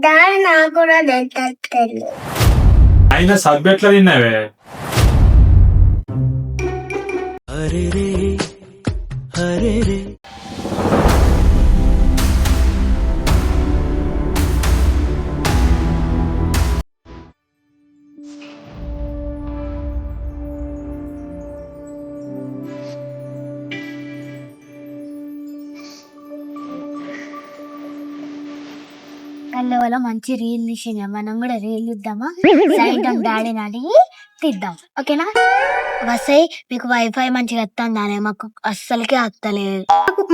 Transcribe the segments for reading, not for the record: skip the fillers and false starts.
దాని నాకు కూడా తెలియదు. అయినా సబ్బెట్లా తిన్నావే? వాళ్ళ మంచి రీల్ తీసిన మనం కూడా రీల్ ఇద్దామా? సాయంత్రం డాడీని అడిగి తీద్దాం, ఓకేనా? వసై మీకు వైఫై మంచిగా వస్తుందానే? మాకు అస్సలకే వస్తలేదు.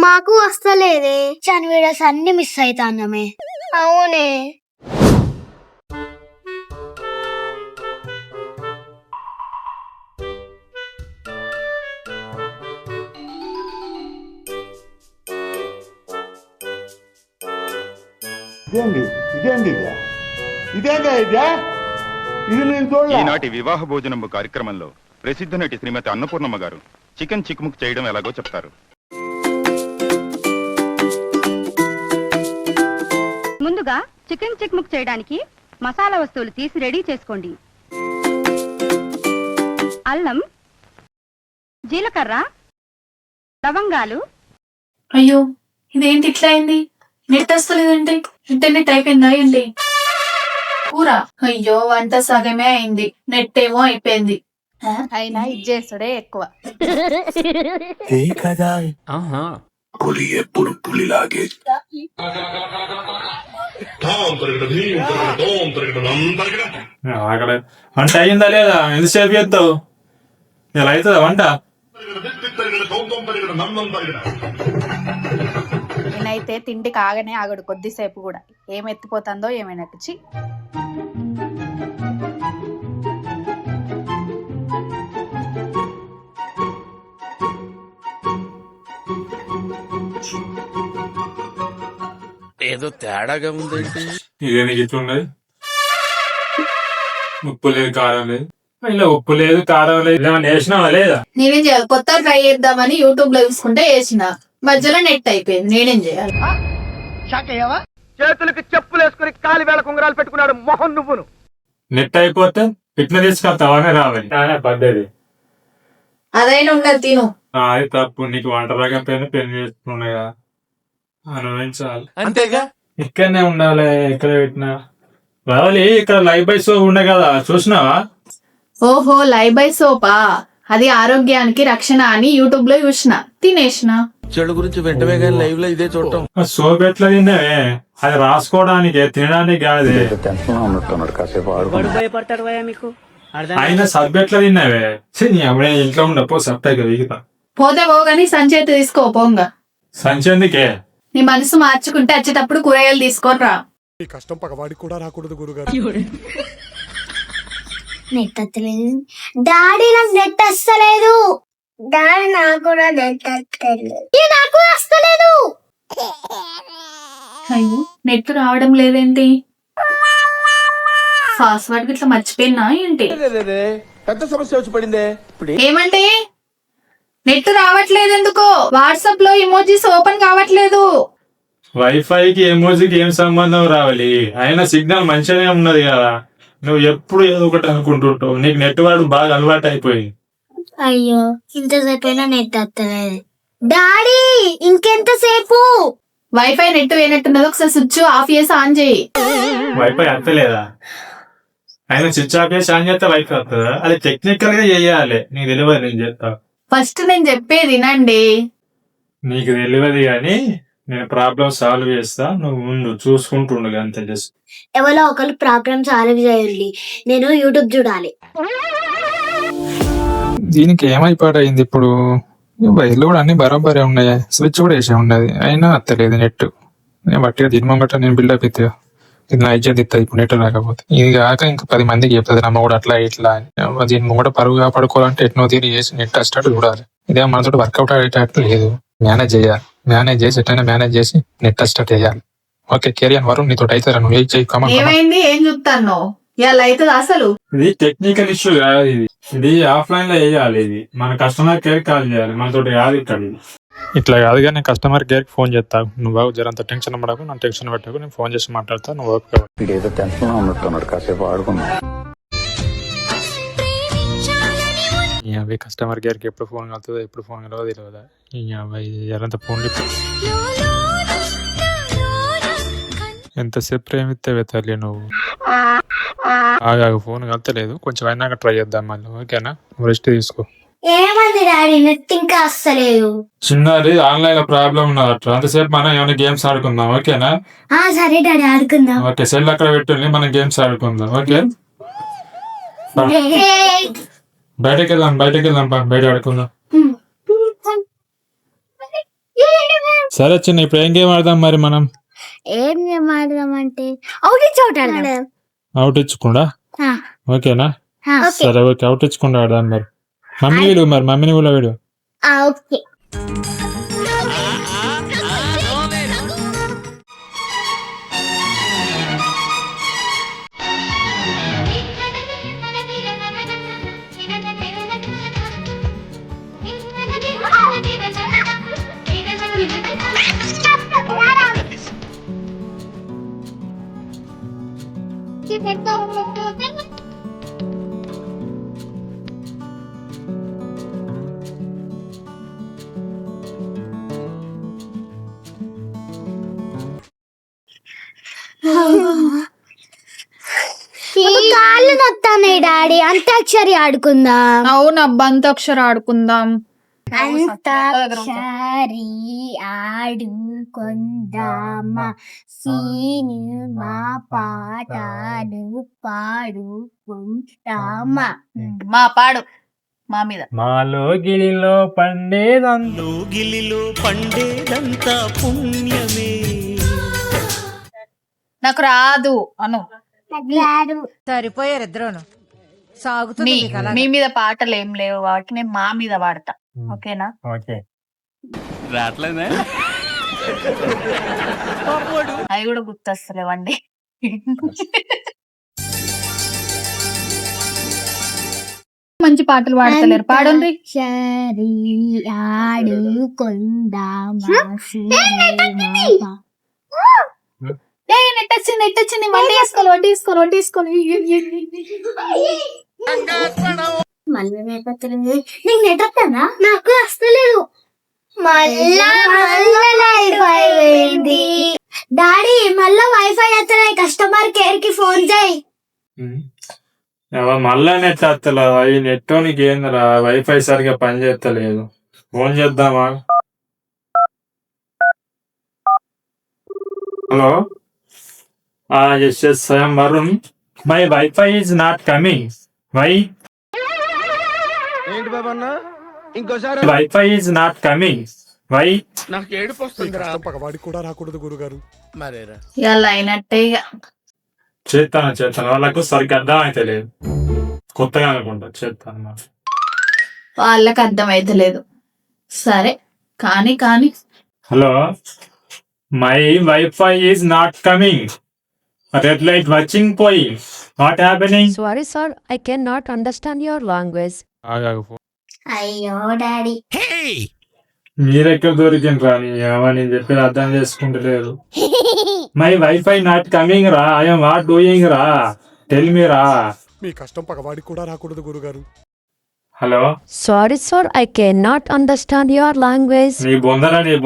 మాకు వస్తలేదే. చాన్ వీడియోస్ అన్ని మిస్ అవుతామే. అవునే. ఈనాటి వివాహ భోజనం కార్యక్రమంలో ప్రసిద్ధ నటి శ్రీమతి అన్నపూర్ణమ్మ గారు చికెన్ చిక్ముక్ చేయడం ఎలాగో చెప్తారు. ముందుగా చికెన్ చిక్ముక్ చేయడానికి మసాలా వస్తువులు తీసి రెడీ చేసుకోండి. అల్లం, జీలకర్ర, లవంగాలు. అయ్యో, ఇదేంటి ఇట్లా అయింది? నెట్ వస్తలేదండి. ఇంటర్నెట్ అయిపోయిందా ఏంటి? కూర అయ్యో వంట సగమే అయింది, నెట్ ఏమో అయిపోయింది. అయినా ఇది చేస్తాడే ఎక్కువ. పులి ఎప్పుడు పులిలాగే. వంట అయిందా లేదా? ఎంతసేపు చేస్తావు? ఇలా అవుతుందా వంట? నేనైతే తిండి కాగానే ఆగడు కొద్దిసేపు కూడా. ఏం ఎత్తిపోతుందో ఏమైనా పిచ్చి. ఏదో తేడాగా ఉందేంటి? ఇదే నీకు ఇట్లున్నది. ఉప్పు లేదు, కారం లేదు. ఇలా ఉప్పు లేదు, కారం లేదు, ఏమన్నా వేసినావా లేదా? నేనేం చేయాలి? కొత్త ట్రై చేద్దామని యూట్యూబ్ లో చూసుకుంటే వేసిన, మధ్యలో నెట్ అయిపోయింది. నేనేం చేయాలి? చేతులకి చెప్పులు వేసుకుని కాలి వేళ కుంగరాలు పెట్టుకున్నాడు మొహం నువ్వును. నెట్ అయిపోతే ఇట్లా తీసుకొస్తావానే రావాలి పద్ధతి. అదైనా ఉండదు తిను. అది తప్పు. నీకు వంట రకం పెళ్లి చేసుకున్నాగా అనుభవించాలి. అంతేగా. ఇక్కడనే ఉండాలి. ఎక్కడ పెట్టినా రావాలి. ఇక్కడ లైఫ్ బై సో ఉండే కదా, చూసినావా? ఓహో, లైవ్ బై సోపా? అది ఆరోగ్యానికి రక్షణ అని యూట్యూబ్ లో చూసిన, తినేసిన. చెడు గురించి వెంటనే కానీ లైవ్ లో ఇదే చూడటం. సోప్ ఎట్లా తిన్నావే? అది రాసుకోవడానికి, తినడానికి కాదు. అయినా సబ్బు ఎట్లా తిన్నావే? అప్పుడే ఇంట్లో ఉండపో సబ్టాయి వీగుతా. పోతే పోగాని సంచేతి తీసుకో పోంగా. సంచెందుకే? నీ మనసు మార్చుకుంటే వచ్చేటప్పుడు కూరగాయలు తీసుకొని రా. కష్టం పగవాడికి కూడా రాకూడదు గురుగారు. నెట్ వస్తలేదు డాడీ, నాకు నెట్ వస్తలేదు. డాడీ నాకు కూడా నెట్ వస్తలేదు. నాకు వస్తలేదు. అయ్యో, నెట్ రావడం లేదేంటి? పాస్వర్డ్ ఇట్లా మర్చిపోయినా ఏంటి? పెద్ద సమస్య వచ్చి పడిందే. ఏమంటే నెట్ రావట్లేదు ఎందుకో? వాట్సాప్ లో ఎమోజీస్ ఓపెన్ కావట్లేదు. వైఫైకి ఎమోజీకి ఏం సంబంధం రావాలి? అయినా సిగ్నల్ మంచిగానే ఉన్నది కదా. నువ్వు ఎప్పుడు ఏదో ఒకటి అనుకుంటుంటావు. నీకు నెట్ వాడు బాగా అలవాటు అయిపోయింది. అయ్యో, ఇంతసేపు అయినా నెట్ వస్తలేదు. డాడీ ఇంకెంతసేపు? వైఫై నెట్ పోయినట్టున్నది, ఒకసారి స్విచ్ ఆఫ్ చేసి ఆన్ చేయి. వైఫై అంతలేదా? అయినా స్విచ్ ఆఫ్ చేసి ఆన్ చేస్తే వైఫై వస్తుందా? అది టెక్నికల్ గా చేయాలి. నీకు తెలియదు, నేను చెప్తా. ఫస్ట్ నేను చెప్పేది వినండి. నీకు తెలియదు కానీ నేను ప్రాబ్లం సాల్వ్ చేస్తా, నువ్వు ముందు చూసుకుంటుండు అంతే. జస్ట్ ఎవరో ఒకరు ప్రాబ్లం సాల్వ్ చేయండి, నేను యూట్యూబ్ చూడాలి. దీనికి ఏమైపోయింది ఇప్పుడు? వైర్లు కూడా అన్ని బరాబరే ఉన్నాయి, స్విచ్ కూడా వేసే ఉన్నది, అయినా అత్తలేదు నెట్. నేను బట్టిగా దీని ముంగట నేను బిల్డప్ ఇస్తా. ఇది నా ఇజ్జత్ ఇస్తా ఇప్పుడు నెట్ రాకపోతే. ఇది కాక ఇంకా 10 మందికి చెప్తుంది అమ్మ కూడా అట్లా ఇట్లా అని. దీని ముంగట పరుగుగా పడుకోవాలంటే ఎట్నో తీరి చేసి నెట్ వచ్చేటట్టు చూడాలి. ఇదే మనతో వర్కౌట్ అయ్యేటట్టు లేదు. మేనేజ్ చేయాలి, మేనేజ్ చేసి ఎట్లయినా మేనేజ్ చేసి నెట్ స్టార్ట్ చేయాలి. ఓకే కేరియన్ వరుణ్, నీతో అయితే ఏమైంది? ఏం చూస్తాను ఇలా అవుతుంది అసలు? ఇది టెక్నికల్ ఇష్యూ కాదు. ఇది ఆఫ్లైన్ లో వేయాలి. ఇది మన కస్టమర్ కేర్ కాల్ చేయాలి, మనతోటి కాదు ఇక్కడ. ఇట్లా కాదుగా నేను కస్టమర్ కేర్కి ఫోన్ చేస్తా. నువ్వు జరంత టెన్షన్ పడకు, నా టెన్షన్ పెట్టకు, నేను ఫోన్ చేసి మాట్లాడతా. నువ్వు ఓపిక పడు. ఏదో టెన్షన్ ఉన్నట్టున్నాడు, కాసేపు ఆడుకుందాం. ఈ అబ్బాయి కస్టమర్ కేర్కి ఎప్పుడు ఫోన్ కలుతుందో ఎప్పుడు ఫోన్ కలవదో తెలియదా. ఈ అబ్బాయి జరంత ఫోన్ ఎంతసేపు ప్రేమిస్తే తల్లి నువ్వు. ఆగాగు, ఫోన్ కలతలేదు, కొంచెం అయినాక ట్రై చేద్దాం మళ్ళీ. ఓకేనా, నువ్వు రెస్ట్ తీసుకో. ఏమంది డాడీ నెట్ ఇంకా వస్తలేదు. చిన్నది ఆన్లైన్ లో ప్రాబ్లం ఉన్నదట, అంతసేపు మనం ఏమైనా గేమ్స్ ఆడుకుందాం. ఓకేనా? సరే డాడీ ఆడుకుందాం. ఓకే, సెల్ అక్కడ పెట్టుంది, మనం గేమ్స్ ఆడుకుందాం. ఓకే, బయటకు వెళ్దాం బయట ఆడుకుందాం. సరే చిన్న, ఇప్పుడు ఏం గేమ్ ఆడదాం మరి మనం? ఏం గేమ్ ఆడదాం అంటే అవుట్ ఆడదాం. అవుట్ ఇచ్చకుండా? ఓకేనా, సరే ఓకే, అవుట్ ఇచ్చకుండా ఆడదాం. మరి మమ్మీని కూడా వీడు. ఓకే. కాళ్ళు నొత్తాయి డాడీ, అంత్యాక్షరి ఆడుకుందాం. అవునబ్బా, అంతాక్షరి ఆడుకుందాం. అంత్యాక్షరి ఆడుకుందామా, సినిమా పాటలు పాడుకుంటామా. మా పాడు మా మీద. మాలో గిలిలో పండేదంతా పుణ్యమే. నాకు రాదు అను. సరిపోయారు ఇద్దరును. మీ మీద పాటలు ఏం లేవు కాబట్టి నేను మా మీద పాడతా. ఓకేనా? ఓకే, అవి కూడా గుర్తొస్తలేవండి. మంచి పాటలు పాడతలేరు, పాడండి. నెట్టొచ్చింది మళ్ళీ వడ్డీసుకోవాలి. మళ్ళీ నీకు నెట్ వస్తుందా? నాకు వస్తలేదు. మళ్ళా డాడీ మళ్ళా వైఫై వస్తున్నాయి, కస్టమర్ కేర్ కి ఫోన్ చేయి. మళ్ళా నెట్ వస్తలేదు. అవి నెట్ నీకు ఏందిరా, వైఫై సరిగా పని చేస్తలేదు. ఫోన్ చేద్దామా? Hello, yes, I am Varun. My Wi-Fi is not coming. Why? ఏంటి బాబా అన్న, ఇంకోసారి Wi-Fi is not coming. Why? నాకు ఏడుపు వస్తుందిరా. పగవాడికి కూడా రాకూడదు గురుగారు. మరేరా ఇవాళ అయినట్టే ఇక. చేస్తాను వాళ్ళకు సరిగ్గా అర్థం అయితే లేదు, కొత్తగా అనుకుంటా. చేస్తాను వాళ్ళకి అర్థం అయితే లేదు. సరే కానీ hello, my wifi is not coming. Red light వచ్చింగ్ పోయి. What happening? Sorry sir, I can not understand your language. ఆగాగు, అయ్యో డాడీ, మీరెక్కడ దొరికిండ్రా? నేను చెప్పేది అర్థం చేసుకుంటలేరు. మై వైఫై నాట్ కమింగ్ రా. ఐఎమ్ వాట్ డూయింగ్ రా, టెల్ మీ రా. మీ కష్టం పగవాడికి కూడా రాకూడదు గురుగారు. Hello, sorry sir, I can not understand your language. నీ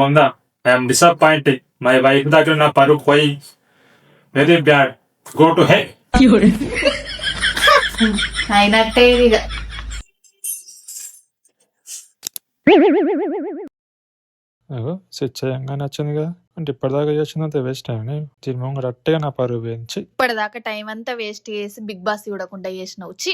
బొంద. I'm disappointed. మై వైఫ్ దగ్గర నా పరుగు పోయి. Very bad. Go to hell. అయినట్టే ఇక. స్విచ్ చేయంగానే వచ్చింది కదా, అంటే ఇప్పటిదాకా చేసిందంత వేస్ట్ అయ్యి దీని ముంగడు అట్టగా నా పరువు వేయించి ఇప్పటిదాకా టైం అంతా వేస్ట్ చేసి బిగ్ బాస్ చూడకుండా చేసినావు. ఛీ.